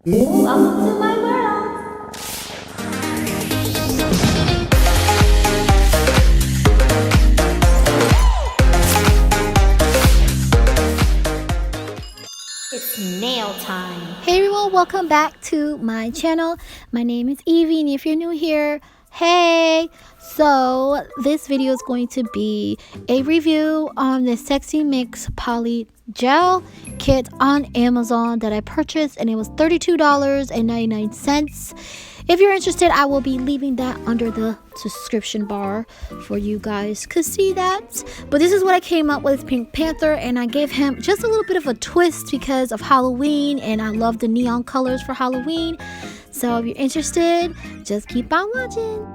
Welcome to my world. It's nail time. Hey everyone, welcome back to my channel. My name is Evie, and if you're new here, hey! So this video is going to be a review on the Sexymix Poly Gel kit on Amazon that I purchased, and it was $32.99. If you're interested, I will be leaving that under the description bar for you guys to see that. But this is what I came up with Pink Panther, and I gave him just a little bit of a twist because of Halloween, and I love the neon colors for Halloween. So if you're interested, just keep on watching.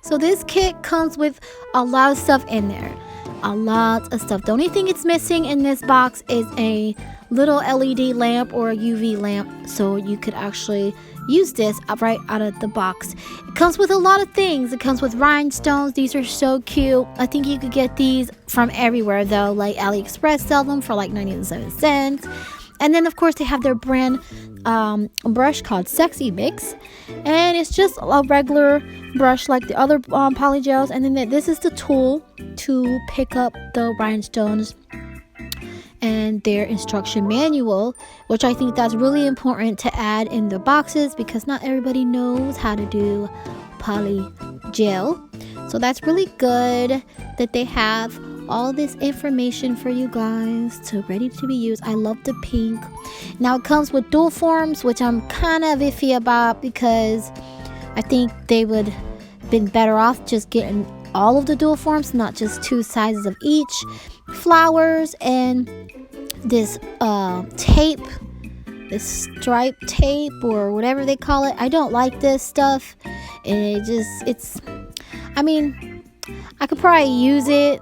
So this kit comes with a lot of stuff in there. A lot of stuff. The only thing it's missing in this box is a little LED lamp or a UV lamp, so you could actually use this right out of the box. It comes with a lot of things. It comes with rhinestones. These are so cute. I think you could get these from everywhere though, like AliExpress sell them for like 97 cents. And then of course they have their brand brush called Sexymix, and it's just a regular brush like the other polygels. And then this is the tool to pick up the rhinestones and their instruction manual, which I think that's really important to add in the boxes because not everybody knows how to do poly gel. So that's really good that they have all this information for you guys to ready to be used. I love the pink. Now it comes with dual forms, which I'm kind of iffy about because I think they would been better off just getting all of the dual forms, not just two sizes of each. Flowers and this tape, this stripe tape or whatever they call it. I don't like this stuff, and I mean, I could probably use it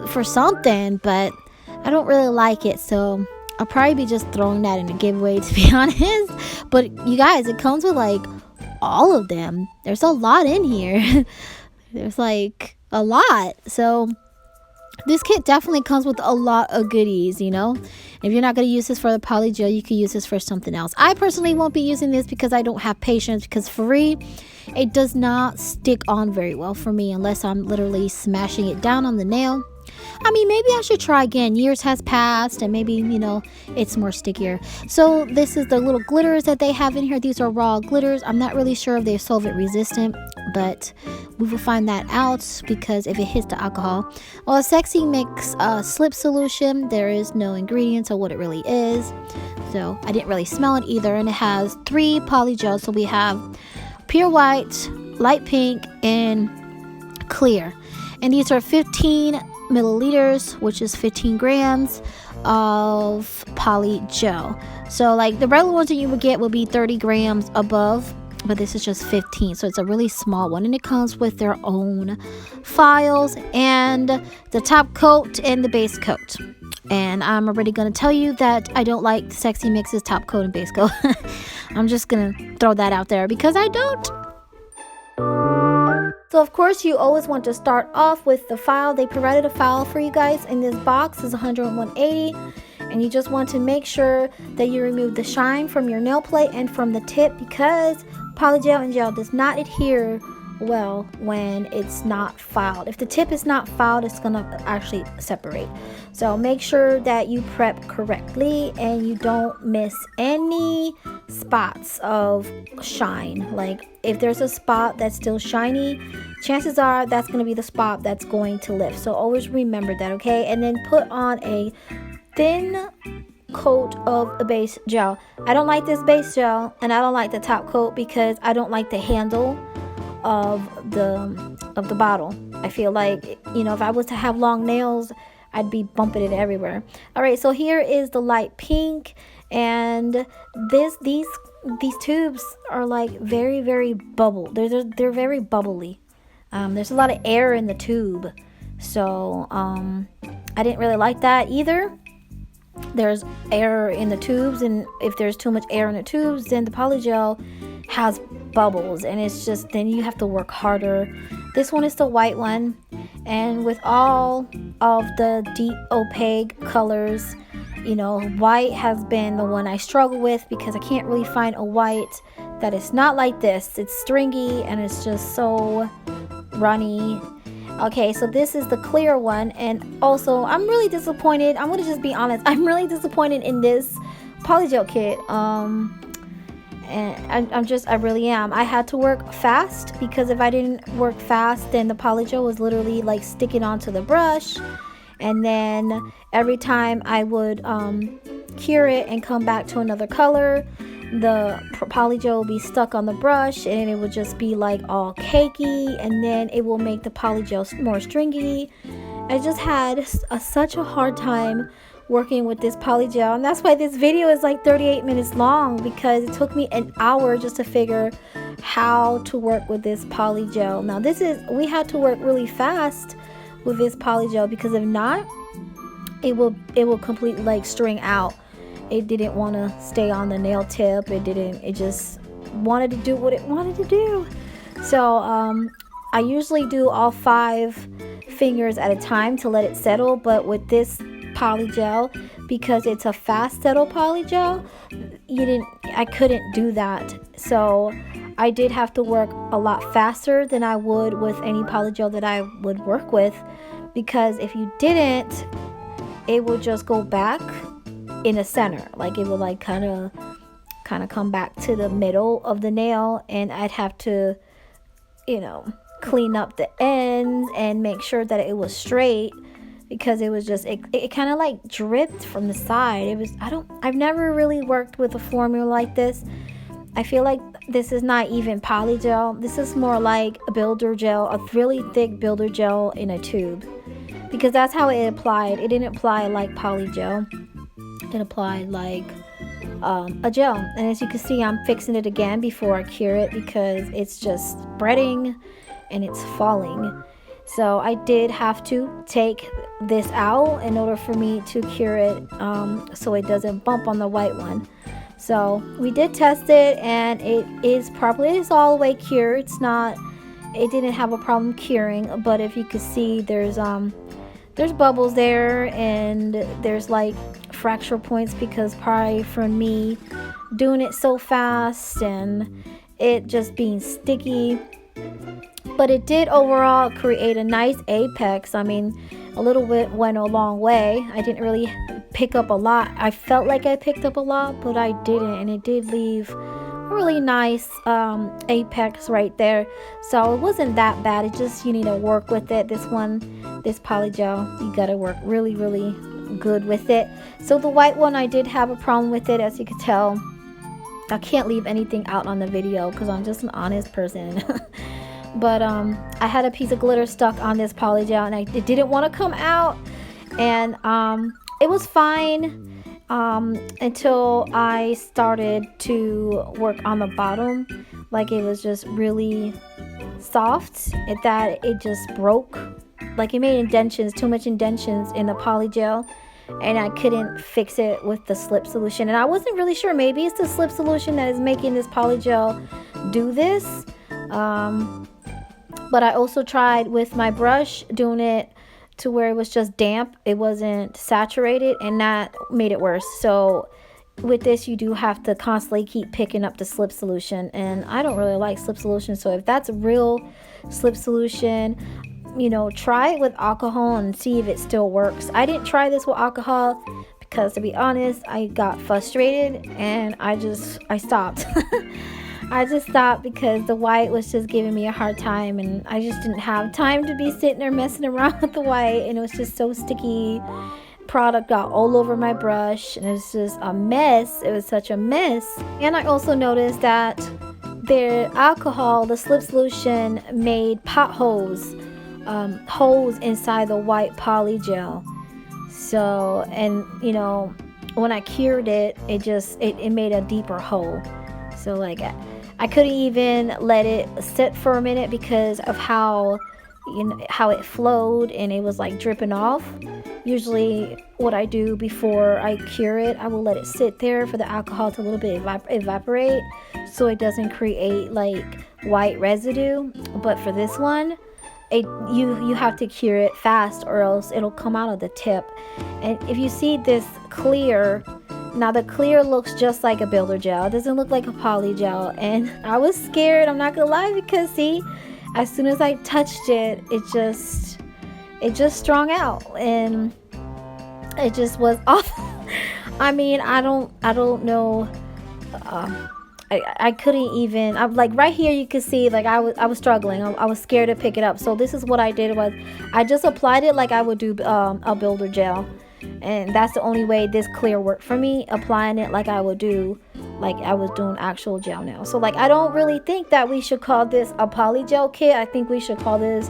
for something, but I don't really like it, so I'll probably be just throwing that in a giveaway, to be honest. But you guys, it comes with like all of them. There's a lot in here. There's like a lot. So this kit definitely comes with a lot of goodies, you know. If you're not going to use this for the poly gel, you can use this for something else. I personally won't be using this because I don't have patience, because for me, it does not stick on very well for me unless I'm literally smashing it down on the nail. I mean, maybe I should try again. Years has passed and maybe, you know, it's more stickier. So this is the little glitters that they have in here. These are raw glitters. I'm not really sure if they're solvent resistant, but we will find that out because if it hits the alcohol. Well, a Sexymix slip solution, there is no ingredients or what it really is. So I didn't really smell it either. And it has 3 poly gels. So we have pure white, light pink, and clear. And these are 15 milliliters, which is 15 grams of poly gel. So like the regular ones that you would get will be 30 grams above, but this is just 15, so it's a really small one. And it comes with their own files and the top coat and the base coat. And I'm already going to tell you that I don't like Sexymix's top coat and base coat. I'm just going to throw that out there because I don't. So of course you always want to start off with the file. They provided a file for you guys in this box. It's 100/180, and you just want to make sure that you remove the shine from your nail plate and from the tip, because polygel and gel does not adhere well when it's not filed. If the tip is not filed, it's gonna actually separate. So make sure that you prep correctly and you don't miss any spots of shine. Like if there's a spot that's still shiny, chances are that's going to be the spot that's going to lift. So always remember that, okay? And then put on a thin coat of the base gel. I don't like this base gel, and I don't like the top coat because I don't like the handle of the bottle. I feel like, you know, if I was to have long nails, I'd be bumping it everywhere. All right, so here is the light pink, and these tubes are like very bubble. They're very bubbly. There's a lot of air in the tube, so I didn't really like that either. There's air in the tubes, and if there's too much air in the tubes, then the polygel has bubbles, and it's just, then you have to work harder. This one is the white one, and with all of the deep opaque colors, you know, white has been the one I struggle with because I can't really find a white that is not like this. It's stringy and it's just so runny. Okay, so this is the clear one, and also I'm really disappointed. I'm gonna just be honest. I'm really disappointed in this polygel kit. And I really am. I had to work fast because if I didn't work fast, then the polygel was literally like sticking onto the brush, and then every time I would cure it and come back to another color, the polygel will be stuck on the brush and it would just be like all cakey, and then it will make the polygel more stringy. I just had such a hard time working with this polygel, and that's why this video is like 38 minutes long, because it took me an hour just to figure how to work with this polygel. Now we had to work really fast with this polygel, because if not, it will completely like string out. It didn't want to stay on the nail tip. It just wanted to do what it wanted to do. So I usually do all 5 fingers at a time to let it settle, but with this polygel, because it's a fast settle polygel, I couldn't do that. So I did have to work a lot faster than I would with any polygel that I would work with, because if you didn't, it would just go back in the center, like it would like kind of come back to the middle of the nail, and I'd have to, you know, clean up the ends and make sure that it was straight, because it was just it kind of like dripped from the side. It was I've never really worked with a formula like this. I feel like this is not even polygel. This is more like a builder gel, a really thick builder gel in a tube, because that's how it applied. It didn't apply like polygel. It applied like a gel. And as you can see, I'm fixing it again before I cure it, because it's just spreading and it's falling. So I did have to take this out in order for me to cure it, so it doesn't bump on the white one. So we did test it, and it is all the way cured. It didn't have a problem curing, but if you could see, there's bubbles there, and there's like fracture points, because probably from me doing it so fast and it just being sticky. But it did overall create a nice apex. I mean, a little bit went a long way. I didn't really pick up a lot. I felt like I picked up a lot, but I didn't, and it did leave a really nice apex right there. So it wasn't that bad. It just, you need to work with it. This polygel, you gotta work really, really good with it. So the white one, I did have a problem with it, as you could tell. I can't leave anything out on the video because I'm just an honest person. But I had a piece of glitter stuck on this polygel, and it didn't want to come out, and it was fine until I started to work on the bottom. Like, it was just really soft, that it just broke. Like, it made indentions, too much indentions in the polygel, and I couldn't fix it with the slip solution. And I wasn't really sure, maybe it's the slip solution that is making this polygel do this. But I also tried with my brush doing it to where it was just damp. It wasn't saturated, and that made it worse. So with this, you do have to constantly keep picking up the slip solution, and I don't really like slip solution. So if that's a real slip solution, you know, try it with alcohol and see if it still works. I didn't try this with alcohol because, to be honest, I got frustrated and I stopped. I just stopped because the white was just giving me a hard time, and I just didn't have time to be sitting there messing around with the white, and it was just so sticky. Product got all over my brush, and it was just a mess. It was such a mess. And I also noticed that the alcohol, the slip solution, made potholes, holes inside the white polygel. So, and you know, when I cured it, it made a deeper hole. So like, I couldn't even let it sit for a minute because of how it flowed, and it was like dripping off. Usually what I do before I cure it, I will let it sit there for the alcohol to a little bit evaporate, so it doesn't create like white residue. But for this one, you have to cure it fast or else it'll come out of the tip. And if you see this clear, now the clear looks just like a builder gel. It doesn't look like a poly gel, and I was scared, I'm not gonna lie, because see, as soon as I touched it, it just strung out and it just was awful. I mean, I don't know. I couldn't even. I'm like right here. You can see like I was struggling. I was scared to pick it up. So this is what I did was I just applied it like I would do a builder gel, and that's the only way this clear worked for me. Applying it like I would do, like I was doing actual gel nails. So like I don't really think that we should call this a poly gel kit. I think we should call this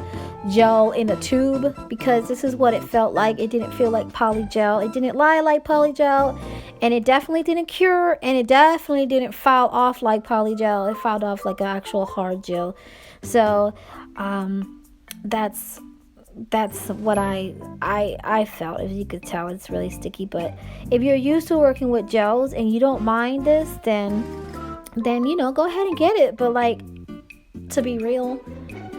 gel in a tube, because this is what it felt like. It didn't feel like poly gel. It didn't lie like poly gel, and it definitely didn't cure, and it definitely didn't file off like poly gel. It filed off like an actual hard gel. So that's what I felt. As you could tell, it's really sticky. But if you're used to working with gels and you don't mind this, then you know, go ahead and get it. But like, to be real,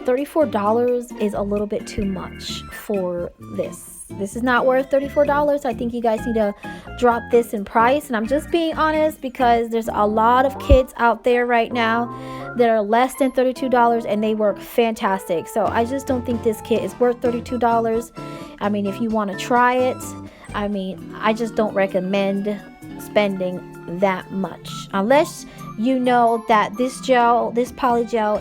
$34 is a little bit too much for this. This is not worth $34. I think you guys need to drop this in price. And I'm just being honest, because there's a lot of kits out there right now that are less than $32 and they work fantastic. So I just don't think this kit is worth $32. I mean, if you want to try it, I mean, I just don't recommend spending that much unless you know that this gel, this poly gel,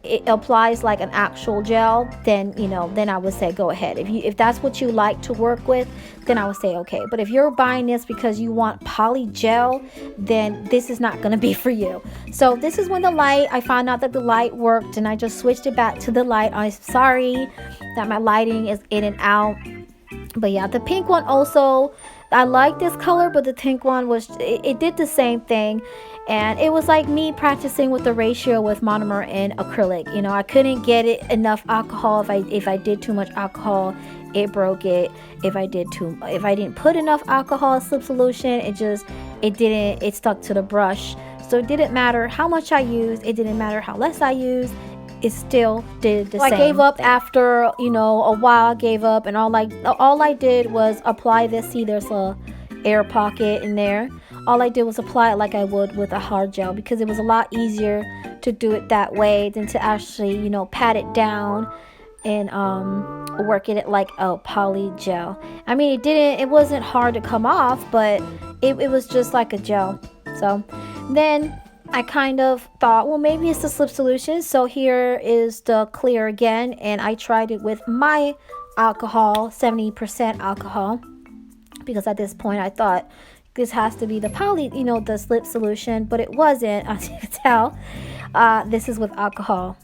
it applies like an actual gel. Then, you know, then I would say go ahead. If that's what you like to work with, then I would say okay. But if you're buying this because you want poly gel, then this is not going to be for you. So this is when the light, I found out that the light worked, and I just switched it back to the light. I'm sorry that my lighting is in and out. But yeah, the pink one also, I like this color, but the pink one was, it did the same thing. And it was like me practicing with the ratio with monomer and acrylic. You know, I couldn't get it enough alcohol. If I did too much alcohol, it broke it. If I didn't put enough alcohol slip solution, it stuck to the brush. So it didn't matter how much I used, it didn't matter how less I used, it still did the same. I gave up after, you know, a while. I gave up, and all I did was apply this. See, there's a air pocket in there. All I did was apply it like I would with a hard gel, because it was a lot easier to do it that way than to actually, you know, pat it down and work it like a poly gel. I mean, it wasn't hard to come off, but it was just like a gel. So then I kind of thought, well, maybe it's the slip solution. So here is the clear again, and I tried it with my alcohol, 70% alcohol, because at this point I thought this has to be the poly, you know, the slip solution, but it wasn't, as you can tell. This is with alcohol.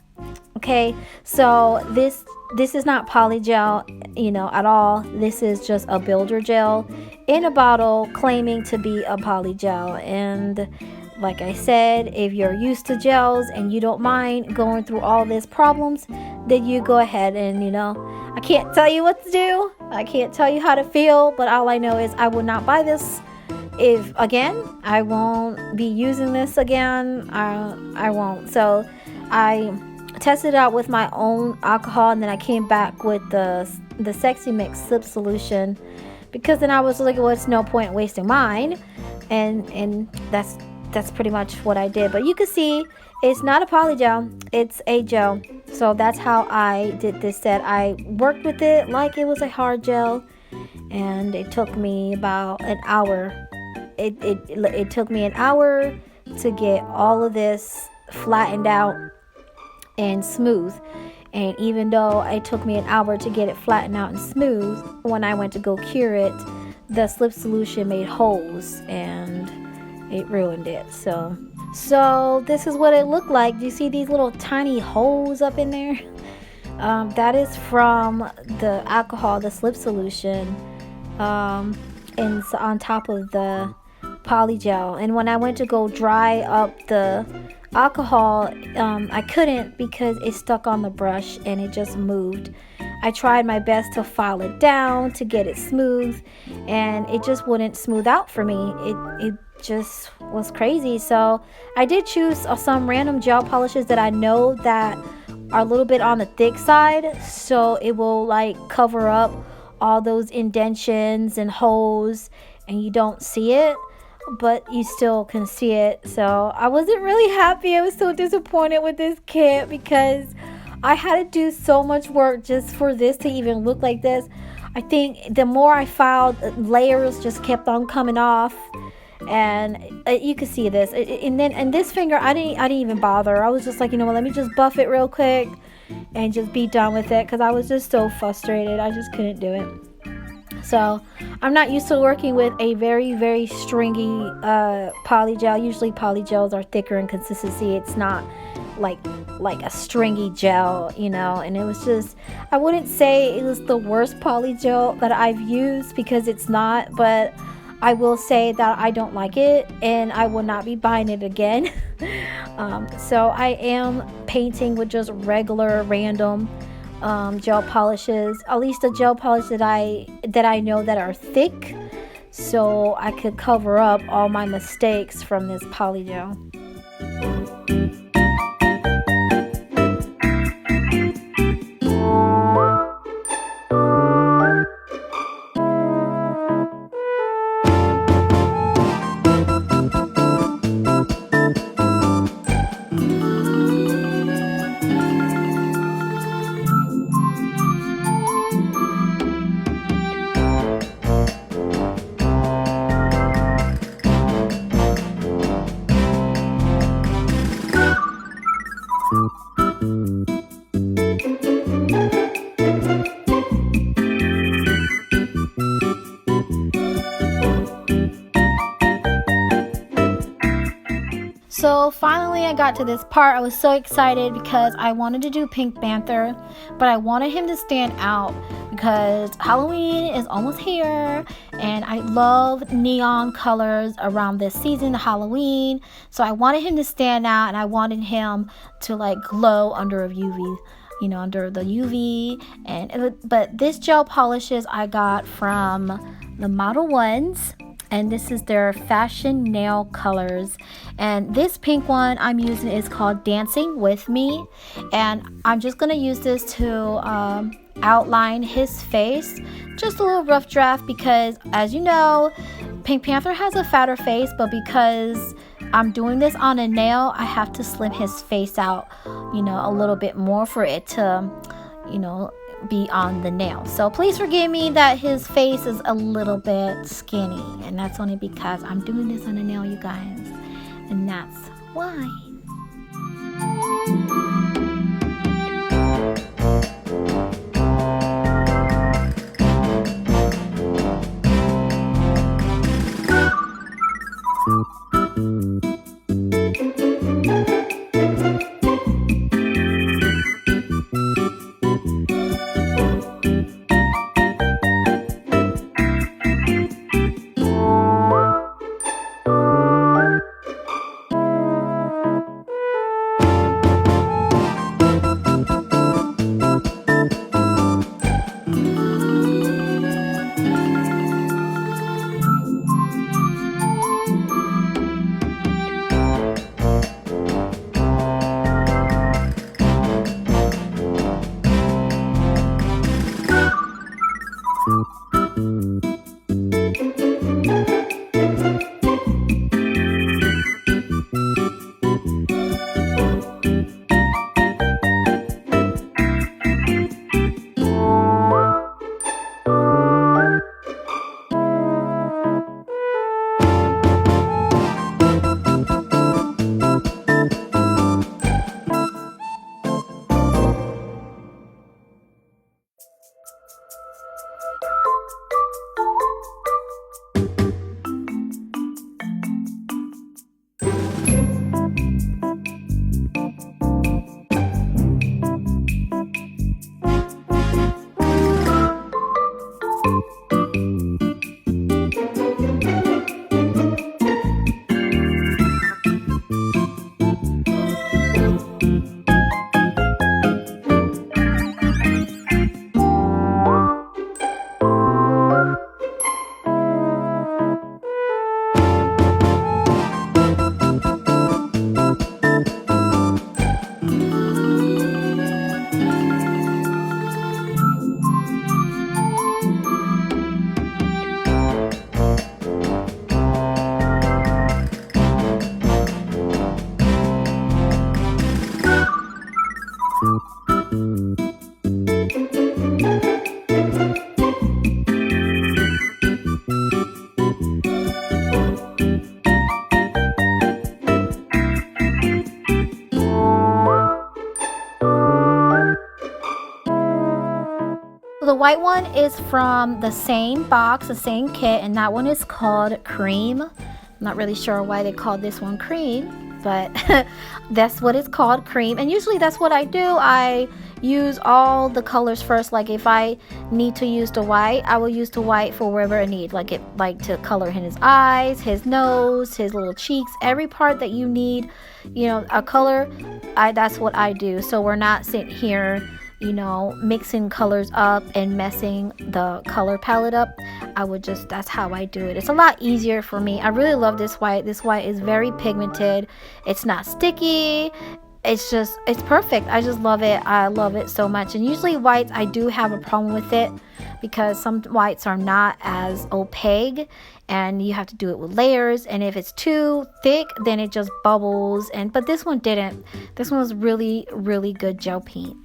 Okay, so this is not poly gel, you know, at all. This is just a builder gel in a bottle claiming to be a poly gel. And like I said, if you're used to gels and you don't mind going through all these problems, then you go ahead and, you know, I can't tell you what to do. I can't tell you how to feel, but all I know is I will not buy this. If again, I won't be using this again. I won't. So I tested it out with my own alcohol, and then I came back with the Sexymix slip solution, because then I was like, well, it's no point wasting mine, and that's pretty much what I did. But you can see it's not a poly gel, it's a gel. So that's how I did this set. I worked with it like it was a hard gel, and it took me about an hour. It took me an hour to get all of this flattened out and smooth. And even though it took me an hour to get it flattened out and smooth, when I went to go cure it, the slip solution made holes and it ruined it. So this is what it looked like. Do you see these little tiny holes up in there? That is from the alcohol, the slip solution, and it's on top of the poly gel. And when I went to go dry up the alcohol, I couldn't, because it stuck on the brush and it just moved. I tried my best to file it down to get it smooth, and it just wouldn't smooth out for me. It just was crazy. So I did choose some random gel polishes that I know that are a little bit on the thick side, so it will like cover up all those indentions and holes and you don't see it, but you still can see it. So I wasn't really happy. I was so disappointed with this kit because I had to do so much work just for this to even look like this. I think the more I filed, layers just kept on coming off, and you can see this. And then and this finger, I didn't even bother. I was just like, you know what, let me just buff it real quick and just be done with it, because I was just so frustrated. I just couldn't do it. So I'm not used to working with a very stringy polygel. Usually polygels are thicker in consistency. It's not like a stringy gel, you know. And it was just, I wouldn't say it was the worst polygel that I've used, because it's not, but I will say that I don't like it and I will not be buying it again. So I am painting with just regular random gel polishes, at least the gel polish that I know that are thick, so I could cover up all my mistakes from this polygel. So finally I got to this part. I was so excited because I wanted to do Pink Panther, but I wanted him to stand out because Halloween is almost here and I love neon colors around this season, Halloween. So I wanted him to stand out and I wanted him to like glow under a UV, you know, under the UV. But this gel polishes I got from the Model Ones. And this is their fashion nail colors, and this pink one I'm using is called Dancing With Me, and I'm just gonna use this to outline his face, just a little rough draft, because as you know, Pink Panther has a fatter face, but because I'm doing this on a nail, I have to slim his face out, you know, a little bit more for it to, you know, be on the nail. So please forgive me that his face is a little bit skinny, and that's only because I'm doing this on a nail, you guys, and that's why. white one is from the same box, the same kit, and that one is called Cream. I'm not really sure why they called this one Cream, but that's what it's called, Cream. And usually that's what I do. I use all the colors first. Like if I need to use the white, I will use the white for wherever I need, like to color in his eyes, his nose, his little cheeks, every part that you need, you know, a color. That's what I do. So we're not sitting here, you know, mixing colors up and messing the color palette up. That's how I do it. It's a lot easier for me. I really love this white. This white is very pigmented. It's not sticky. It's perfect. I just love it. I love it so much. And usually whites, I do have a problem with it because some whites are not as opaque and you have to do it with layers, and if it's too thick then it just bubbles. But this one didn't. This one was really, really good gel paint.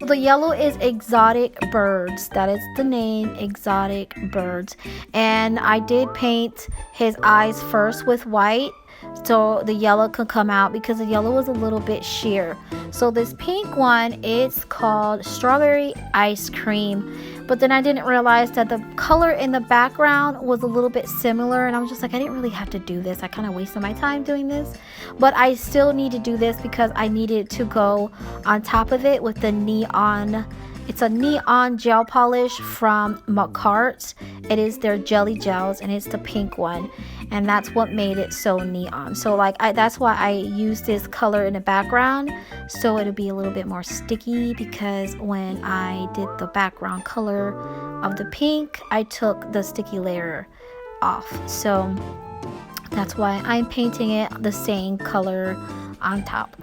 The yellow is Exotic Birds. That is the name, Exotic Birds. And I did paint his eyes first with white so the yellow could come out because the yellow was a little bit sheer. So this pink one, it's called Strawberry Ice Cream. But then I didn't realize that the color in the background was a little bit similar, and I was just like, I didn't really have to do this. I kind of wasted my time doing this, but I still need to do this because I needed to go on top of it with the neon. It's a neon gel polish from Macart. It is their jelly gels, and it's the pink one, and that's what made it so neon. So like that's why I used this color in the background, so it'll be a little bit more sticky, because when I did the background color of the pink, I took the sticky layer off. So that's why I'm painting it the same color on top.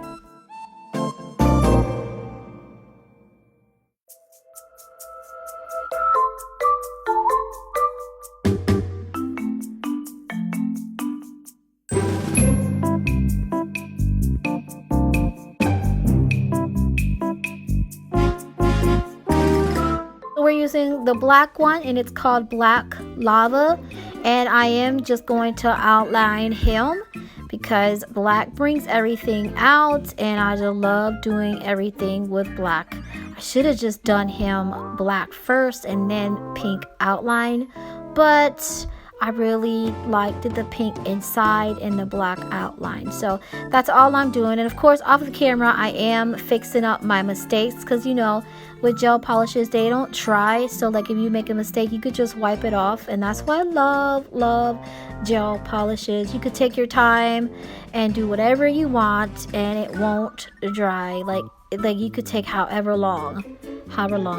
We're using the black one, and it's called Black Lava, and I am just going to outline him because black brings everything out, and I just love doing everything with black. I should have just done him black first and then pink outline, but I really liked the pink inside and the black outline. So that's all I'm doing. And of course, off the camera, I am fixing up my mistakes, because you know, with gel polishes, they don't try. So like if you make a mistake, you could just wipe it off. And that's why I love gel polishes. You could take your time and do whatever you want, and it won't dry. Like you could take however long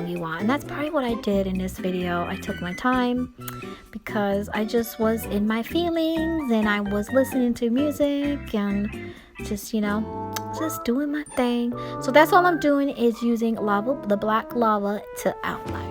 you want. And that's probably what I did in this video. I took my time because I just was in my feelings, and I was listening to music and just, you know, just doing my thing. So that's all I'm doing, is using the black lava to outline.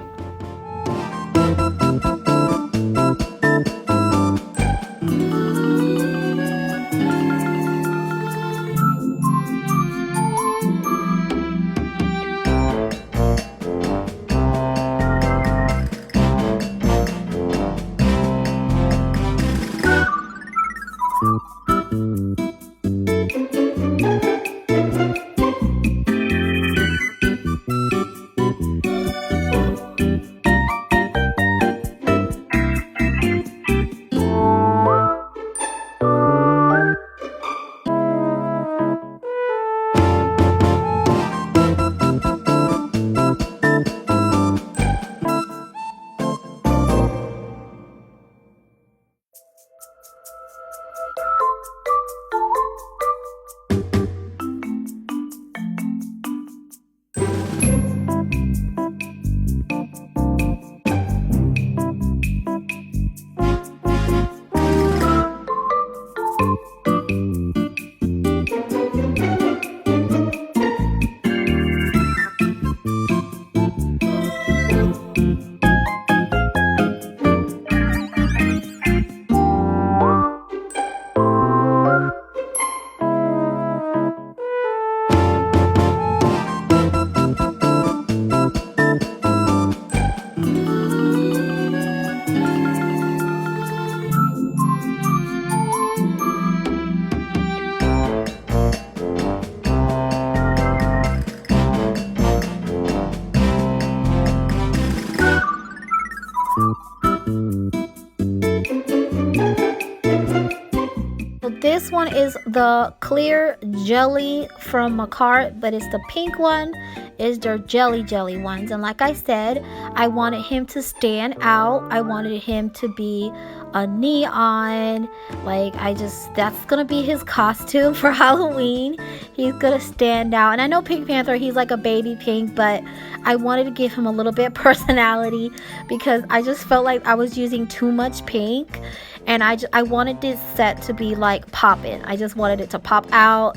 this one is the clear jelly from Macart, but it's the pink one is their jelly ones. And like I said, I wanted him to stand out. I wanted him to be a neon, like that's gonna be his costume for Halloween. He's gonna stand out. And I know Pink Panther, he's like a baby pink, but I wanted to give him a little bit of personality because I just felt like I was using too much pink, and I wanted this set to be like popping. I just wanted it to pop out,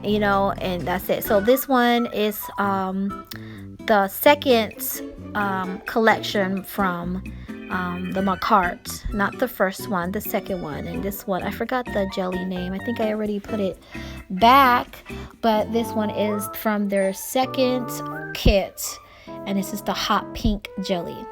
you know, and that's it. So this one is the second collection from the Macart, not the first one, the second one. And this one, I forgot the jelly name. I think I already put it back, but this one is from their second kit, and this is the hot pink jelly.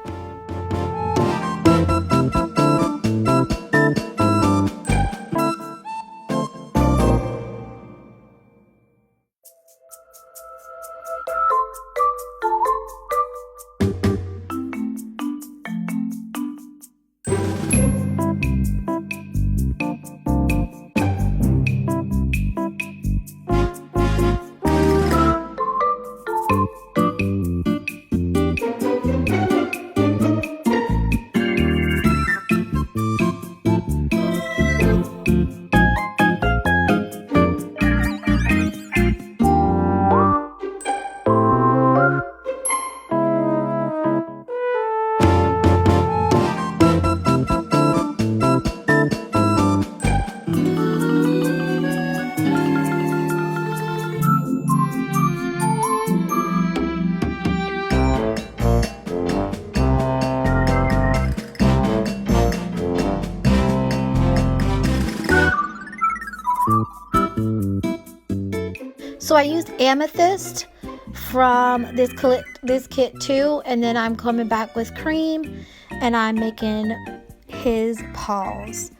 So I used amethyst from this kit too, and then I'm coming back with cream, and I'm making his paws.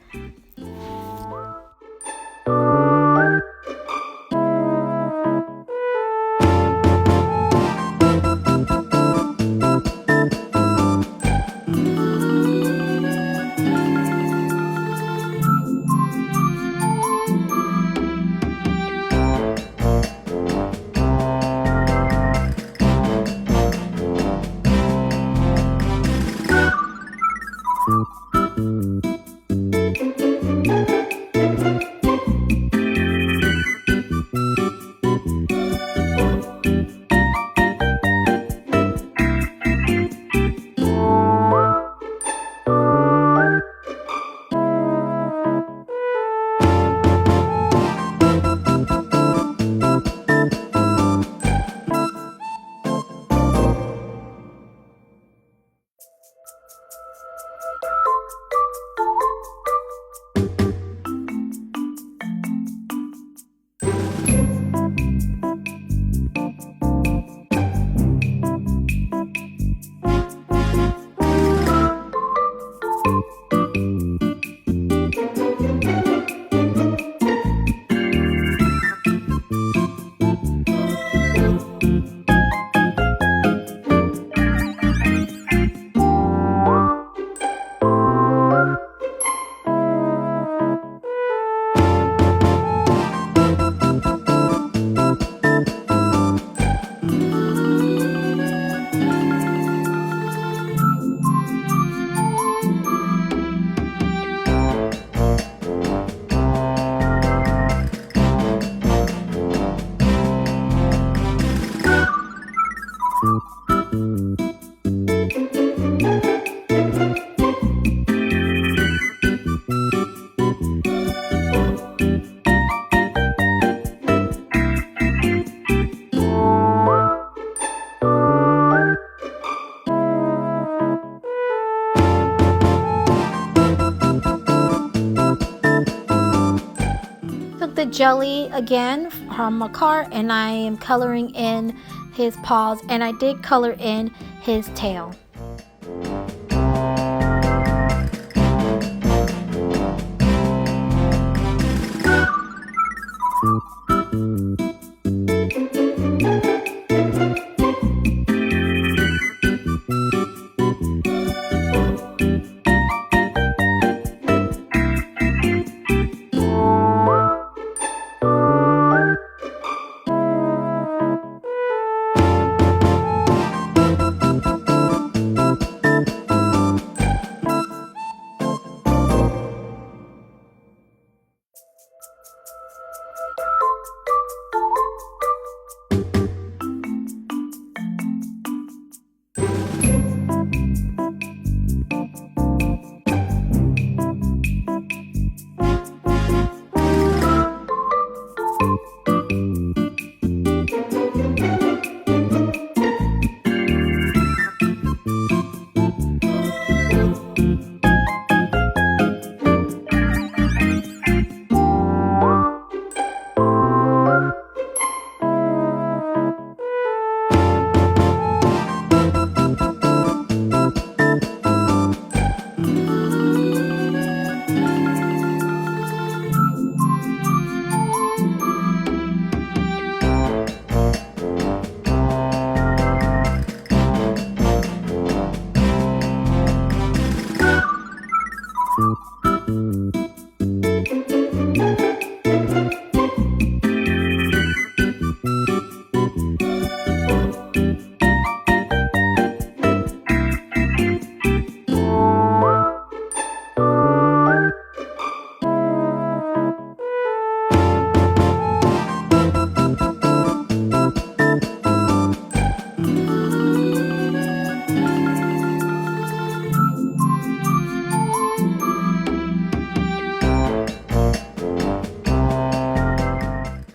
Jelly again from Macart, and I am coloring in his paws, and I did color in his tail.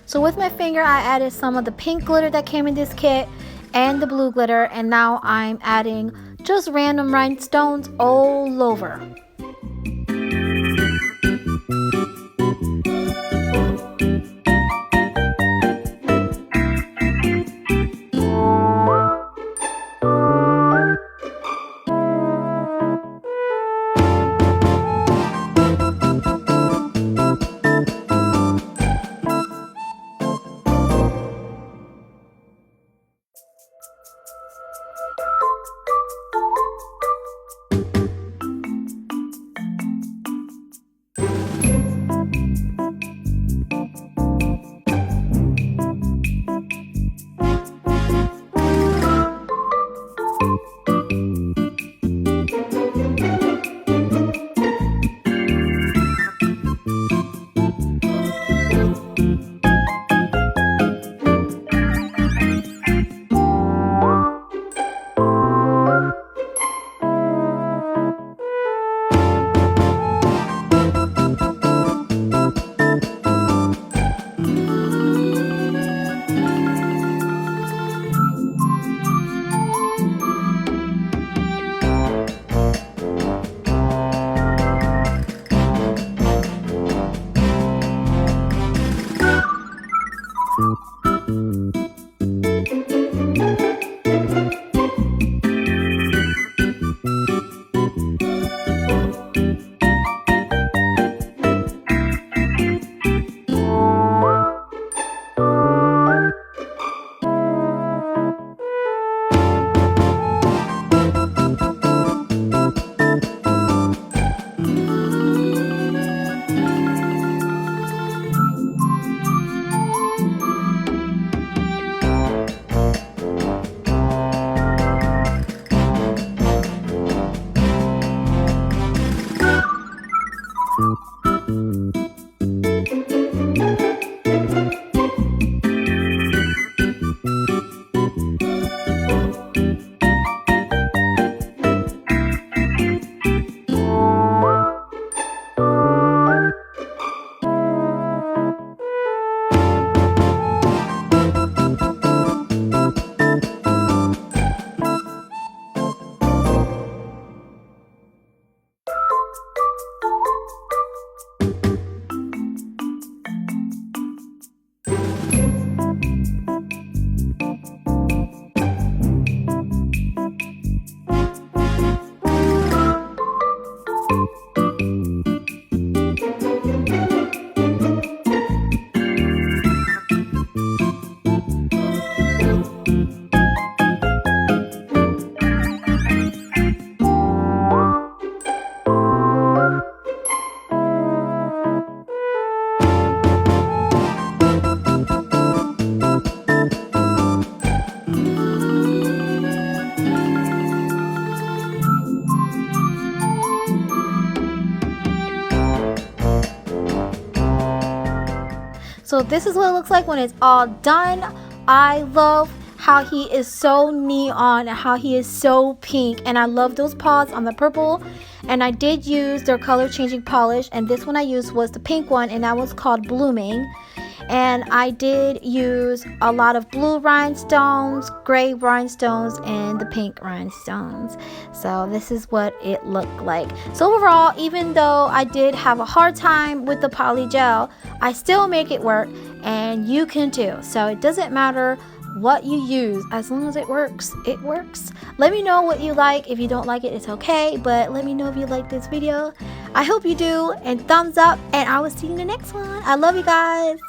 So with my finger, I added some of the pink glitter that came in this kit and the blue glitter, and now I'm adding just random rhinestones all over. So this is what it looks like when it's all done. I love how he is so neon and how he is so pink, and I love those paws on the purple. And I did use their color changing polish, and this one I used was the pink one, and that was called Blooming. And I did use a lot of blue rhinestones, gray rhinestones, and the pink rhinestones. So this is what it looked like. So overall, even though I did have a hard time with the polygel, I still make it work, and you can too. So it doesn't matter what you use, as long as it works, it works. Let me know what you like. If you don't like it, it's okay, but let me know if you like this video. I hope you do, and thumbs up, and I will see you in the next one. I love you guys.